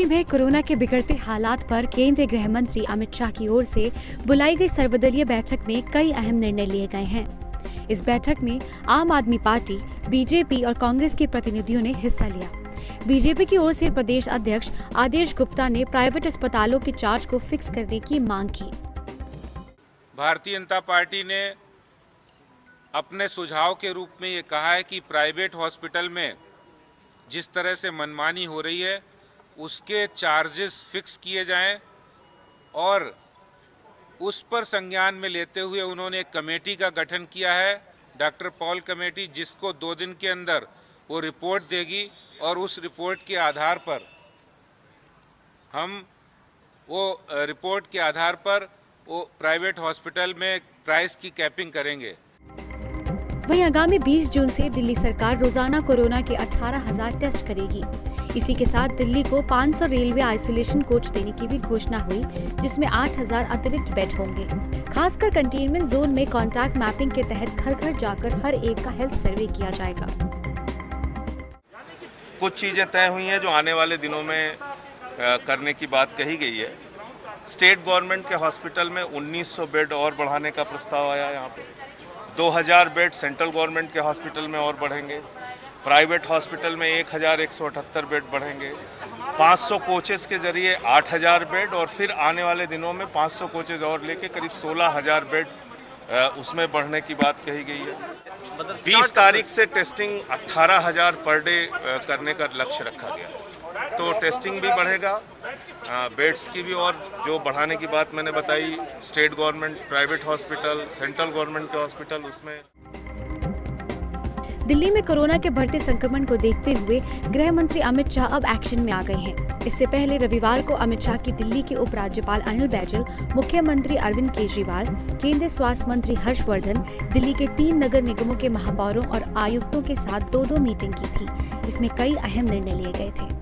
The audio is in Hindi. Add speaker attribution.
Speaker 1: में कोरोना के बिगड़ते हालात पर केंद्रीय गृह मंत्री अमित शाह की ओर से बुलाई गई सर्वदलीय बैठक में कई अहम निर्णय लिए गए हैं। इस बैठक में आम आदमी पार्टी, बीजेपी और कांग्रेस के प्रतिनिधियों ने हिस्सा लिया। बीजेपी की ओर से प्रदेश अध्यक्ष आदेश गुप्ता ने प्राइवेट अस्पतालों के चार्ज को फिक्स करने की मांग की।
Speaker 2: भारतीय जनता पार्टी ने अपने सुझाव के रूप में ये कहा है कि प्राइवेट हॉस्पिटल में जिस तरह से मनमानी हो रही है उसके चार्जेस फिक्स किए जाएं और उस पर संज्ञान में लेते हुए उन्होंने एक कमेटी का गठन किया है, डॉक्टर पॉल कमेटी, जिसको 2 दिन के अंदर वो रिपोर्ट देगी और उस रिपोर्ट के आधार पर हम रिपोर्ट के आधार पर वो प्राइवेट हॉस्पिटल में प्राइस की कैपिंग करेंगे।
Speaker 1: वहीं आगामी 20 जून से दिल्ली सरकार रोजाना कोरोना के 18,000 टेस्ट करेगी। इसी के साथ दिल्ली को 500 रेलवे आइसोलेशन कोच देने की भी घोषणा हुई, जिसमें 8,000 अतिरिक्त बेड होंगे। खासकर कंटेनमेंट जोन में कॉन्टैक्ट मैपिंग के तहत घर घर जाकर हर एक का हेल्थ सर्वे किया जाएगा।
Speaker 3: कुछ चीजें तय हुई हैं जो आने वाले दिनों में करने की बात कही गई है। स्टेट गवर्नमेंट के हॉस्पिटल में 1900 बेड और बढ़ाने का प्रस्ताव आया। यहाँ पे 2000 बेड सेंट्रल गवर्नमेंट के हॉस्पिटल में और बढ़ेंगे। प्राइवेट हॉस्पिटल में 1178 बेड बढ़ेंगे। 500 कोचेस के जरिए 8000 बेड और फिर आने वाले दिनों में 500 कोचेस और लेके करीब 16000 बेड उसमें बढ़ने की बात कही गई है। 20 तारीख से टेस्टिंग 18,000 पर डे करने का लक्ष्य रखा गया, तो टेस्टिंग भी बढ़ेगा, बेड्स की भी और जो बढ़ाने की बात मैंने बताई, state government, private hospital, central government के हॉस्पिटल, उसमें।
Speaker 1: दिल्ली में कोरोना के बढ़ते संक्रमण को देखते हुए गृह मंत्री अमित शाह अब एक्शन में आ गए हैं। इससे पहले रविवार को अमित शाह की दिल्ली के उपराज्यपाल अनिल बैजल, मुख्यमंत्री अरविंद केजरीवाल, केंद्रीय स्वास्थ्य मंत्री हर्षवर्धन, दिल्ली के 3 नगर निगमों के महापौरों और आयुक्तों के साथ 2-2 मीटिंग की थी। इसमें कई अहम निर्णय लिए गए थे।